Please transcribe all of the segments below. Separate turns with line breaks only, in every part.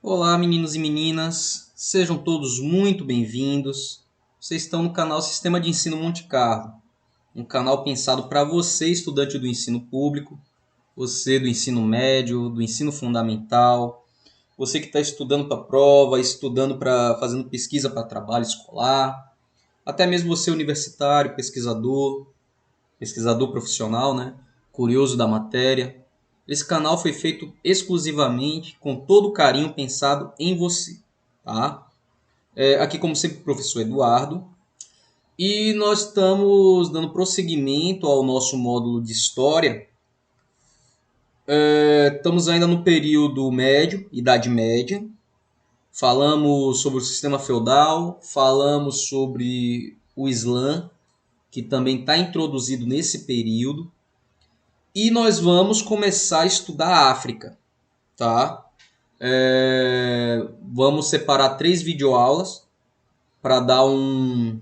Olá, meninos e meninas, sejam todos muito bem-vindos. Vocês estão no canal Sistema de Ensino Monte Carlo, um canal pensado para você, estudante do ensino público, você do ensino médio, do ensino fundamental, você que está estudando para prova, estudando para fazendo pesquisa para trabalho escolar, até mesmo você universitário, pesquisador profissional, né? Curioso da matéria. Esse canal foi feito exclusivamente com todo o carinho pensado em você, tá? Aqui, como sempre, o professor Eduardo. E nós estamos dando prosseguimento ao nosso módulo de História. Estamos ainda no período médio, Idade Média. Falamos sobre o sistema feudal, falamos sobre o Islã, que também está introduzido nesse período. E nós vamos começar a estudar a África, tá? Vamos separar 3 videoaulas para dar uma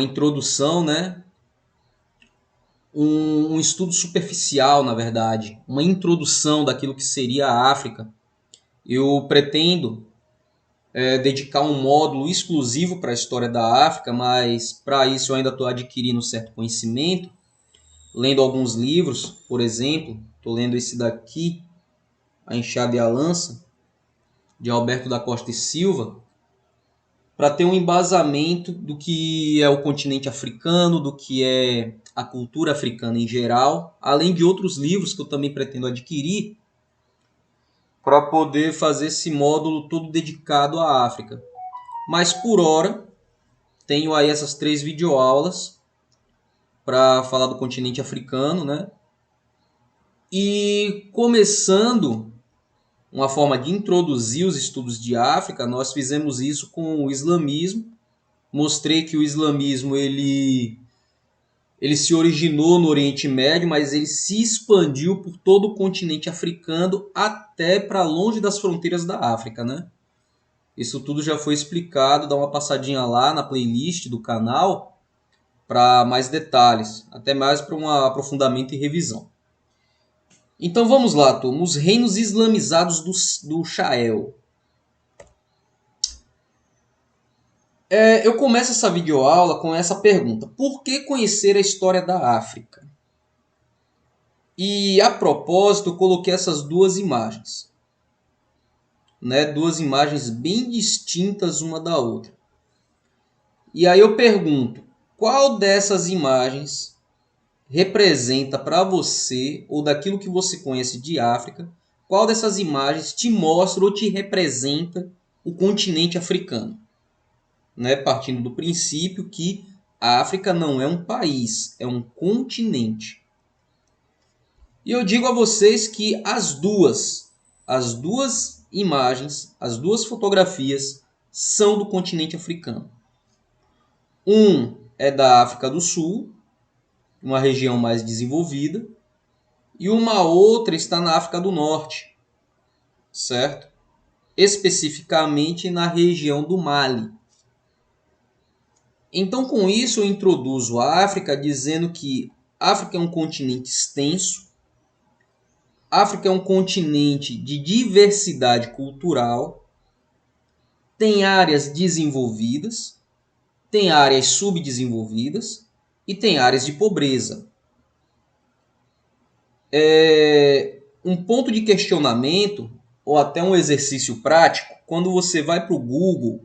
introdução, né? Um estudo superficial, na verdade, uma introdução daquilo que seria a África. Eu pretendo dedicar um módulo exclusivo para a história da África, mas para isso eu ainda estou adquirindo certo conhecimento, lendo alguns livros, por exemplo, estou lendo esse daqui, A Enxada e a Lança, de Alberto da Costa e Silva, para ter um embasamento do que é o continente africano, do que é a cultura africana em geral, além de outros livros que eu também pretendo adquirir para poder fazer esse módulo todo dedicado à África. Mas por hora, tenho aí essas 3 videoaulas para falar do continente africano, né? E começando uma forma de introduzir os estudos de África, nós fizemos isso com o islamismo. Mostrei que o islamismo ele se originou no Oriente Médio, mas ele se expandiu por todo o continente africano até para longe das fronteiras da África, né? Isso tudo já foi explicado, dá uma passadinha lá na playlist do canal para mais detalhes, até mais para um aprofundamento e revisão. Então vamos lá, turma. Os reinos islamizados do Sahel. Eu começo essa videoaula com essa pergunta: por que conhecer a história da África? E a propósito, eu coloquei essas duas imagens, né? Duas imagens bem distintas uma da outra. E aí eu pergunto: qual dessas imagens representa para você, ou daquilo que você conhece de África, qual dessas imagens te mostra ou te representa o continente africano? Né? Partindo do princípio que a África não é um país, é um continente. E eu digo a vocês que as duas imagens, as duas fotografias são do continente africano. Um é da África do Sul, uma região mais desenvolvida, e uma outra está na África do Norte, certo? Especificamente na região do Mali. Então, com isso, eu introduzo a África dizendo que a África é um continente extenso, a África é um continente de diversidade cultural, tem áreas desenvolvidas, tem áreas subdesenvolvidas e tem áreas de pobreza. Um ponto de questionamento, ou até um exercício prático, quando você vai para o Google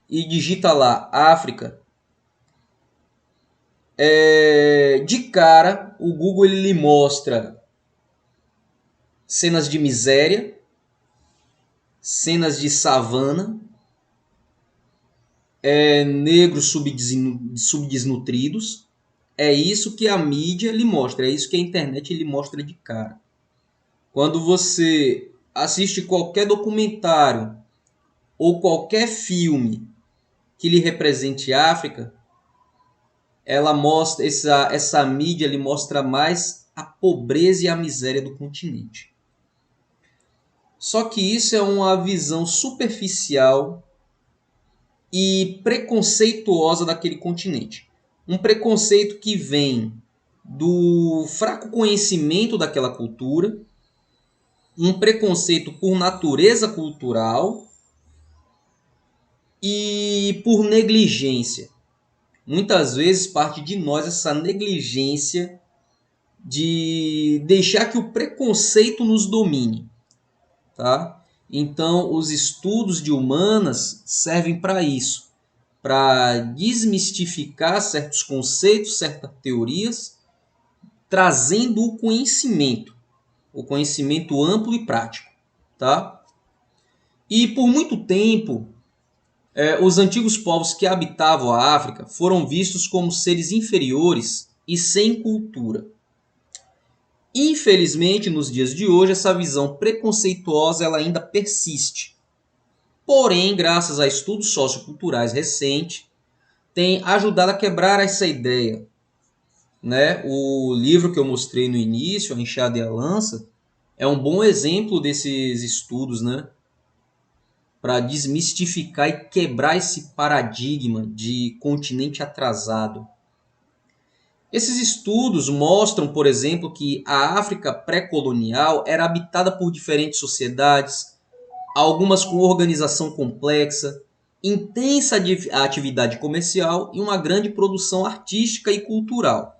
e digita lá África, de cara o Google ele lhe mostra cenas de miséria, cenas de savana, negros subdesnutridos. É isso que a mídia lhe mostra, é isso que a internet lhe mostra de cara. Quando você assiste qualquer documentário ou qualquer filme que lhe represente a África, ela mostra essa mídia lhe mostra mais a pobreza e a miséria do continente. Só que isso é uma visão superficial e preconceituosa daquele continente. Um preconceito que vem do fraco conhecimento daquela cultura um preconceito por natureza cultural e por negligência. Muitas vezes parte de nós essa negligência de deixar que o preconceito nos domine, tá? Então, os estudos de humanas servem para isso, para desmistificar certos conceitos, certas teorias, trazendo o conhecimento amplo e prático, tá? E por muito tempo, os antigos povos que habitavam a África foram vistos como seres inferiores e sem cultura. Infelizmente, nos dias de hoje, essa visão preconceituosa ela ainda persiste. Porém, graças a estudos socioculturais recentes, tem ajudado a quebrar essa ideia. Né? O livro que eu mostrei no início, A Enxada e a Lança, é um bom exemplo desses estudos, né? Para desmistificar e quebrar esse paradigma de continente atrasado. Esses estudos mostram, por exemplo, que a África pré-colonial era habitada por diferentes sociedades, algumas com organização complexa, intensa atividade comercial e uma grande produção artística e cultural.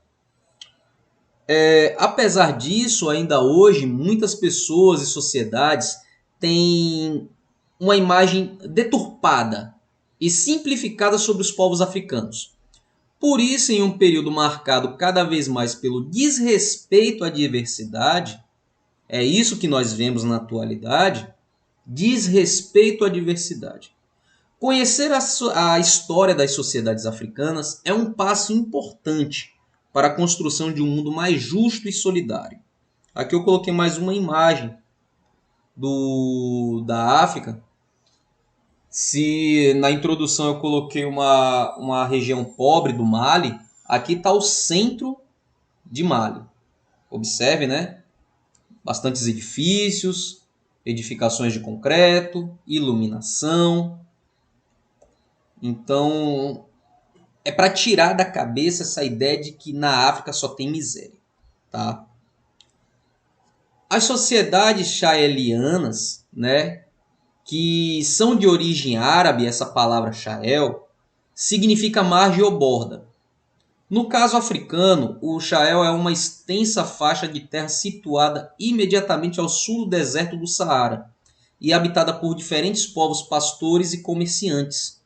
Apesar disso, ainda hoje, muitas pessoas e sociedades têm uma imagem deturpada e simplificada sobre os povos africanos. Por isso, em um período marcado cada vez mais pelo desrespeito à diversidade, é isso que nós vemos na atualidade, desrespeito à diversidade. Conhecer a história das sociedades africanas é um passo importante para a construção de um mundo mais justo e solidário. Aqui eu coloquei mais uma imagem da África. Se na introdução eu coloquei uma região pobre do Mali, aqui está o centro de Mali. Observe, né? Bastantes edifícios, edificações de concreto, iluminação. Então, é para tirar da cabeça essa ideia de que na África só tem miséria. Tá? As sociedades chaelianas, né, que são de origem árabe, essa palavra Sahel, significa margem ou borda. No caso africano, o Sahel é uma extensa faixa de terra situada imediatamente ao sul do deserto do Saara e habitada por diferentes povos pastores e comerciantes.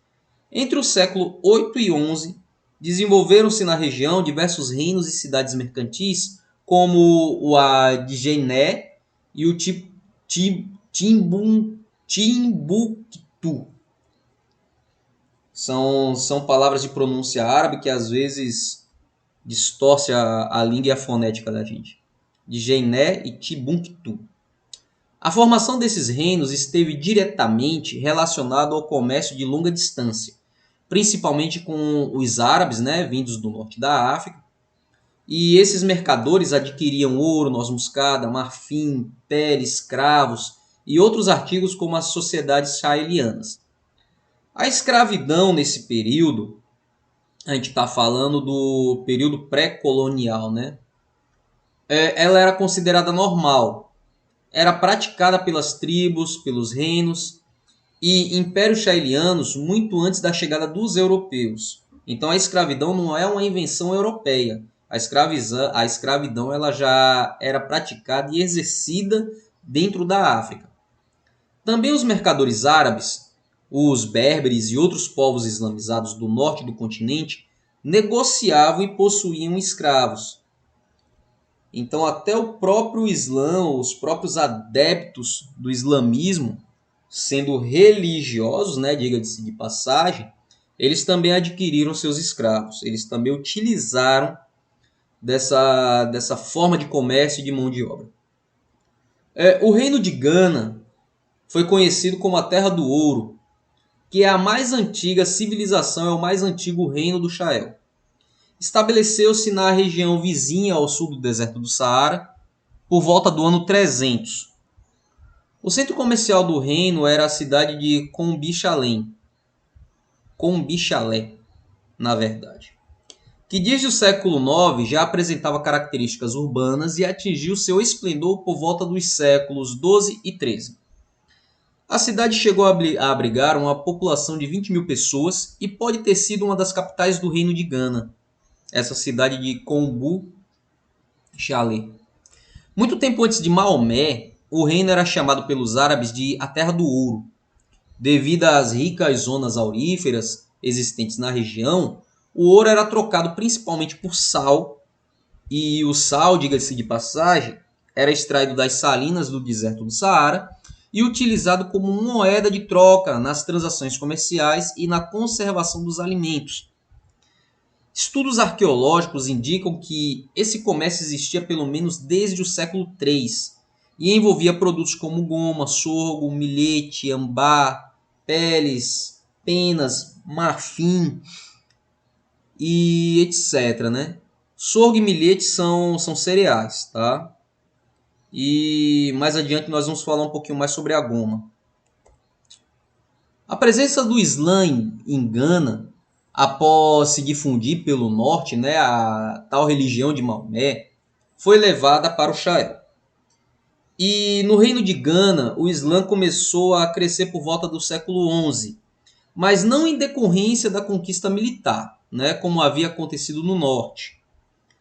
Entre o século 8 e 11, desenvolveram-se na região diversos reinos e cidades mercantis, como o Adjené e o Timbuktu. São palavras de pronúncia árabe que às vezes distorce a língua e a fonética da gente. Djené e Timbuktu. A formação desses reinos esteve diretamente relacionada ao comércio de longa distância, principalmente com os árabes, né, vindos do norte da África. E esses mercadores adquiriam ouro, noz moscada, marfim, pele, escravos e outros artigos como as sociedades sahelianas. A escravidão nesse período, a gente está falando do período pré-colonial, né? Ela era considerada normal. Era praticada pelas tribos, pelos reinos e impérios sahelianos muito antes da chegada dos europeus. Então a escravidão não é uma invenção europeia. A escravidão ela já era praticada e exercida dentro da África. Também os mercadores árabes, os berberes e outros povos islamizados do norte do continente negociavam e possuíam escravos. Então até o próprio Islã, os próprios adeptos do islamismo, sendo religiosos, né, diga-se de passagem, eles também adquiriram seus escravos. Eles também utilizaram dessa forma de comércio e de mão de obra. O reino de Gana foi conhecido como a Terra do Ouro, que é a mais antiga civilização, é o mais antigo reino do Sahel. Estabeleceu-se na região vizinha ao sul do deserto do Saara, por volta do ano 300. O centro comercial do reino era a cidade de Combichalé, na verdade. que desde o século IX já apresentava características urbanas e atingiu seu esplendor por volta dos séculos XII e XIII. A cidade chegou a abrigar uma população de 20 mil pessoas e pode ter sido uma das capitais do Reino de Gana, essa cidade de Kombu Chalé. Muito tempo antes de Maomé, o reino era chamado pelos árabes de a Terra do Ouro. Devido às ricas zonas auríferas existentes na região, o ouro era trocado principalmente por sal, e o sal, diga-se de passagem, era extraído das salinas do deserto do Saara e utilizado como moeda de troca nas transações comerciais e na conservação dos alimentos. Estudos arqueológicos indicam que esse comércio existia pelo menos desde o século III e envolvia produtos como goma, sorgo, milhete, ambá, peles, penas, marfim e etc. Né? Sorgo e milhete são cereais, tá? E mais adiante nós vamos falar um pouquinho mais sobre a goma. A presença do Islã em Gana, após se difundir pelo norte, né, a tal religião de Maomé, foi levada para o Sahel. E no reino de Gana, o Islã começou a crescer por volta do século XI, mas não em decorrência da conquista militar, né, como havia acontecido no norte.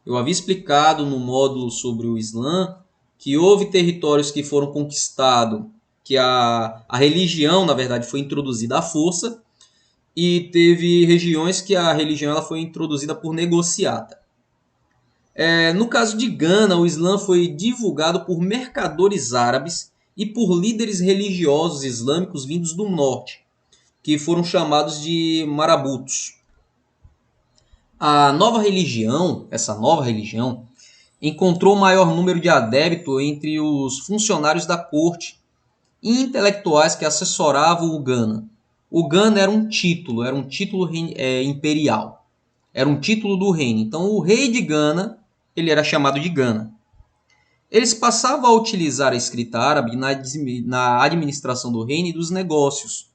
Eu havia explicado no módulo sobre o Islã que houve territórios que foram conquistados, que a religião, na verdade, foi introduzida à força, e teve regiões que a religião ela foi introduzida por negociata. No caso de Gana, o Islã foi divulgado por mercadores árabes e por líderes religiosos islâmicos vindos do norte, que foram chamados de marabutos. Essa nova religião, encontrou maior número de adeptos entre os funcionários da corte e intelectuais que assessoravam o Gana. O Gana era um título imperial, era um título do reino. Então o rei de Gana, ele era chamado de Gana. Eles passavam a utilizar a escrita árabe na administração do reino e dos negócios.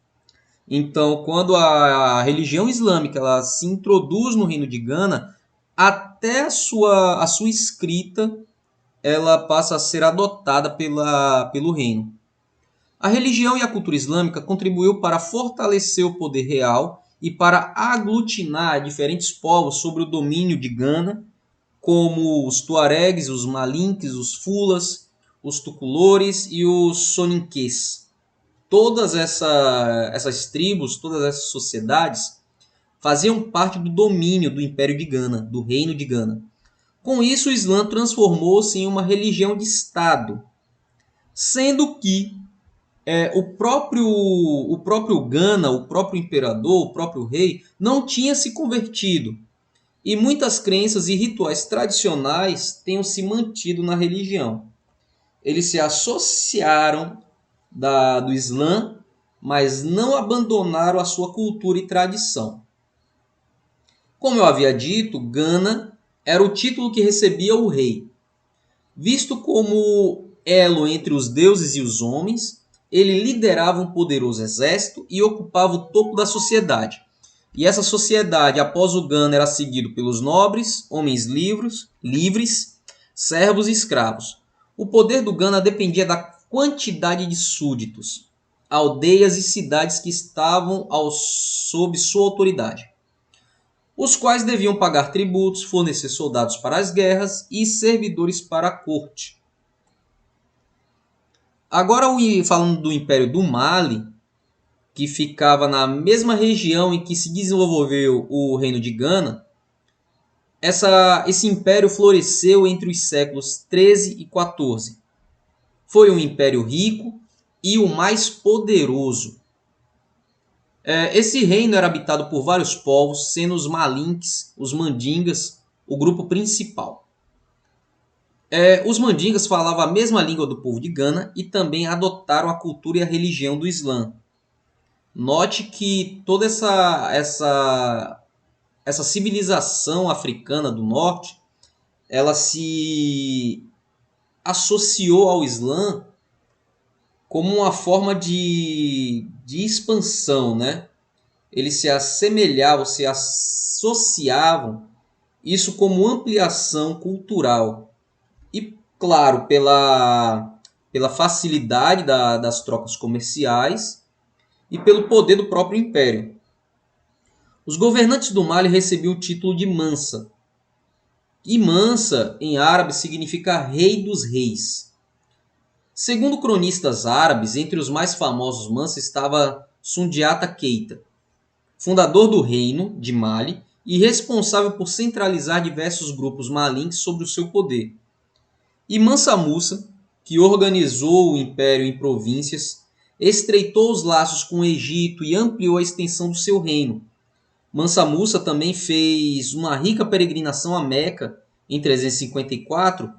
Então, quando a religião islâmica ela se introduz no reino de Gana, até a sua escrita ela passa a ser adotada pelo reino. A religião e a cultura islâmica contribuiu para fortalecer o poder real e para aglutinar diferentes povos sobre o domínio de Gana, como os tuaregues, os malinques, os fulas, os tuculores e os soninquês. Todas essas tribos, todas essas sociedades faziam parte do domínio do Império de Gana, do Reino de Gana. Com isso, o Islã transformou-se em uma religião de Estado, sendo que o próprio Gana, o próprio imperador, o próprio rei, não tinha se convertido. E muitas crenças e rituais tradicionais tenham se mantido na religião. Eles se associaram do Islã, mas não abandonaram a sua cultura e tradição. Como eu havia dito, Gana era o título que recebia o rei. Visto como elo entre os deuses e os homens, ele liderava um poderoso exército e ocupava o topo da sociedade. E essa sociedade, após o Gana, era seguido pelos nobres, homens livres, servos e escravos. O poder do Gana dependia da quantidade de súditos, aldeias e cidades que estavam sob sua autoridade, os quais deviam pagar tributos, fornecer soldados para as guerras e servidores para a corte. Agora, falando do Império do Mali, que ficava na mesma região em que se desenvolveu o Reino de Gana, esse império floresceu entre os séculos 13 e 14. Foi um império rico e o mais poderoso. Esse reino era habitado por vários povos, sendo os malinques, os mandingas, o grupo principal. Os mandingas falavam a mesma língua do povo de Gana e também adotaram a cultura e a religião do Islã. Note que toda essa civilização africana do norte, ela se associou ao Islã como uma forma de expansão, né? Eles se assemelhavam, se associavam Isso como ampliação cultural e, claro, pela facilidade das trocas comerciais e pelo poder do próprio império. Os governantes do Mali recebiam o título de Mansa. E Mansa, em árabe, significa rei dos reis. Segundo cronistas árabes, entre os mais famosos Mansa estava Sundiata Keita, fundador do reino de Mali e responsável por centralizar diversos grupos malinques sobre o seu poder. E Mansa Musa, que organizou o império em províncias, estreitou os laços com o Egito e ampliou a extensão do seu reino. Mansa Musa também fez uma rica peregrinação a Meca em 354,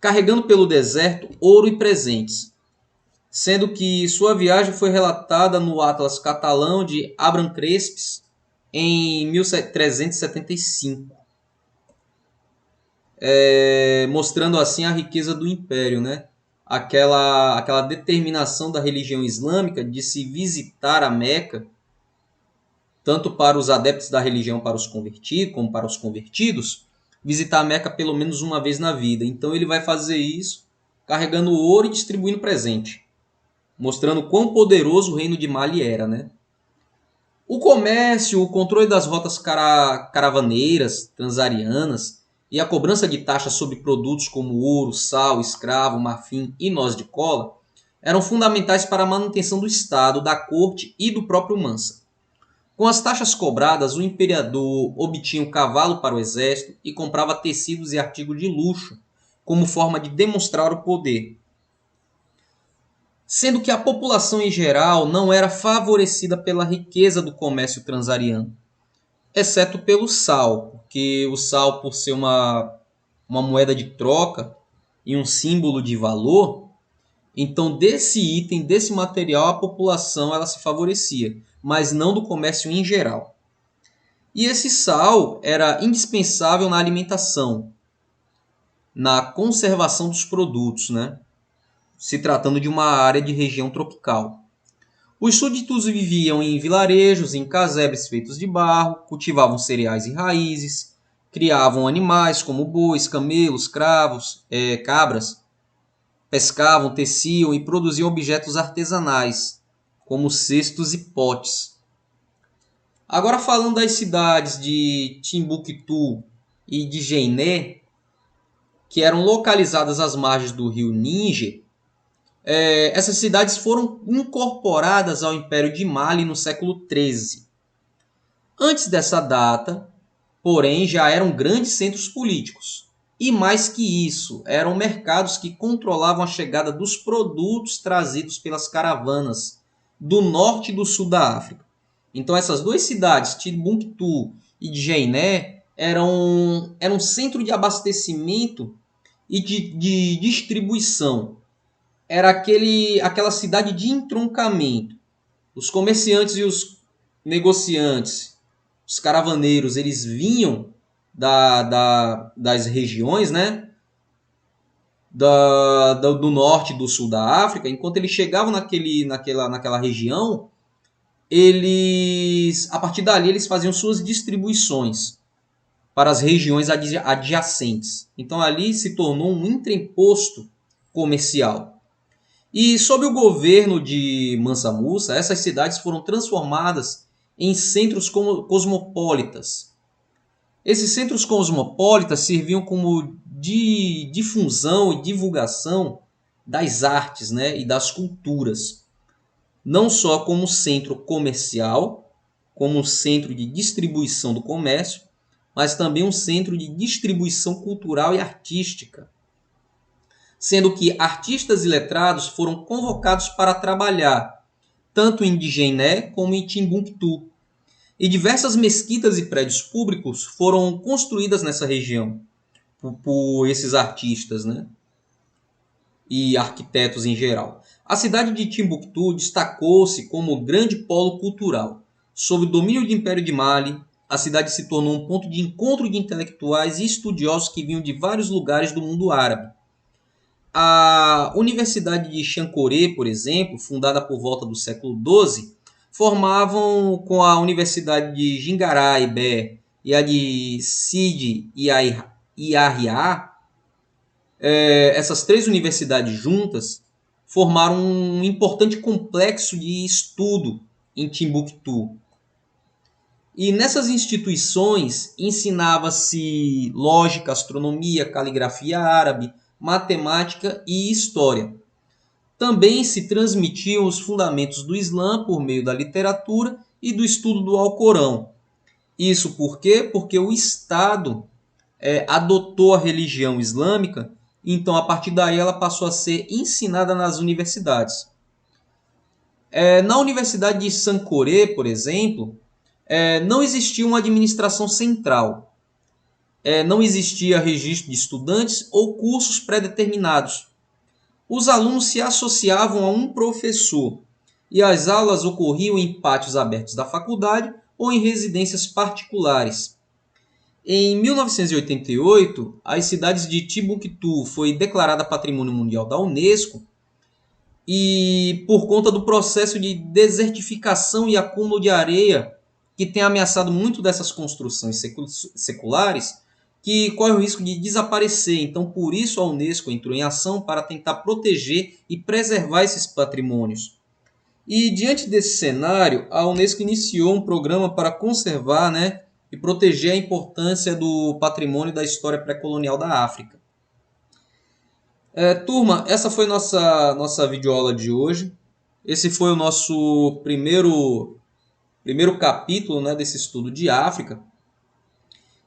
carregando pelo deserto ouro e presentes, sendo que sua viagem foi relatada no Atlas catalão de Abraham Crespes em 1375, mostrando assim a riqueza do império, né? Aquela determinação da religião islâmica de se visitar a Meca, tanto para os adeptos da religião para os convertidos, como para os convertidos, visitar a Meca pelo menos uma vez na vida. Então ele vai fazer isso carregando ouro e distribuindo presente, mostrando quão poderoso o reino de Mali era, né? O comércio, o controle das rotas caravaneiras transarianas e a cobrança de taxas sobre produtos como ouro, sal, escravo, marfim e noz de cola eram fundamentais para a manutenção do Estado, da corte e do próprio Mansa. Com as taxas cobradas, o imperador obtinha um cavalo para o exército e comprava tecidos e artigos de luxo, como forma de demonstrar o poder. Sendo que a população em geral não era favorecida pela riqueza do comércio transariano, exceto pelo sal, porque o sal, por ser uma moeda de troca e um símbolo de valor, então desse item, desse material, a população ela se favorecia, mas não do comércio em geral. E esse sal era indispensável na alimentação, na conservação dos produtos, né? Se tratando de uma área de região tropical. Os súditos viviam em vilarejos, em casebres feitos de barro, cultivavam cereais e raízes, criavam animais como bois, camelos, cabras, pescavam, teciam e produziam objetos artesanais, como cestos e potes. Agora falando das cidades de Timbuktu e de Jeiné, que eram localizadas às margens do rio Níger, essas cidades foram incorporadas ao Império de Mali no século XIII. Antes dessa data, porém, já eram grandes centros políticos. E mais que isso, eram mercados que controlavam a chegada dos produtos trazidos pelas caravanas do norte e do sul da África. Então essas duas cidades, Timbuktu e Jeiné, eram um centro de abastecimento e de distribuição. Era aquela cidade de entroncamento. Os comerciantes e os negociantes, os caravaneiros, eles vinham das regiões, né? Do norte e do sul da África. Enquanto eles chegavam naquela região, a partir dali eles faziam suas distribuições para as regiões adjacentes. Então ali se tornou um entreposto comercial. E sob o governo de Mansa Musa, essas cidades foram transformadas em centros cosmopolitas. Esses centros cosmopolitas serviam como de difusão e divulgação das artes, né, e das culturas. Não só como centro comercial, como centro de distribuição do comércio, mas também um centro de distribuição cultural e artística, sendo que artistas e letrados foram convocados para trabalhar tanto em Djenné como em Timbuktu. E diversas mesquitas e prédios públicos foram construídas nessa região por esses artistas, né? E arquitetos em geral. A cidade de Timbuktu destacou-se como grande polo cultural. Sob o domínio do Império de Mali, a cidade se tornou um ponto de encontro de intelectuais e estudiosos que vinham de vários lugares do mundo árabe. A Universidade de Chancoré, por exemplo, fundada por volta do século XII, formavam com a Universidade de Jingará e Bé e a de Sidi e Arriá, essas três universidades juntas formaram um importante complexo de estudo em Timbuktu. E nessas instituições ensinava-se lógica, astronomia, caligrafia árabe, matemática e história. Também se transmitiam os fundamentos do Islã por meio da literatura e do estudo do Alcorão. Isso por quê? Porque o Estado adotou a religião islâmica, então a partir daí ela passou a ser ensinada nas universidades. Na Universidade de Sancoré, por exemplo, não existia uma administração central. Não existia registro de estudantes ou cursos pré-determinados. Os alunos se associavam a um professor e as aulas ocorriam em pátios abertos da faculdade ou em residências particulares. Em 1988, as cidades de Timbuktu foi declarada Patrimônio Mundial da Unesco e por conta do processo de desertificação e acúmulo de areia que tem ameaçado muito dessas construções seculares, que corre o risco de desaparecer. Então, por isso a Unesco entrou em ação para tentar proteger e preservar esses patrimônios. E diante desse cenário, a Unesco iniciou um programa para conservar, e proteger a importância do patrimônio da história pré-colonial da África. Turma, essa foi nossa videoaula de hoje. Esse foi o nosso primeiro capítulo, desse estudo de África.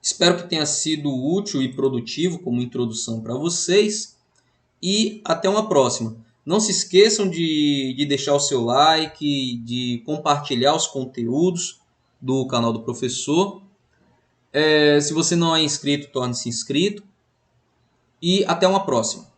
Espero que tenha sido útil e produtivo como introdução para vocês. E até uma próxima. Não se esqueçam de deixar o seu like, de compartilhar os conteúdos do canal do professor. Se você não é inscrito, torne-se inscrito. E até uma próxima.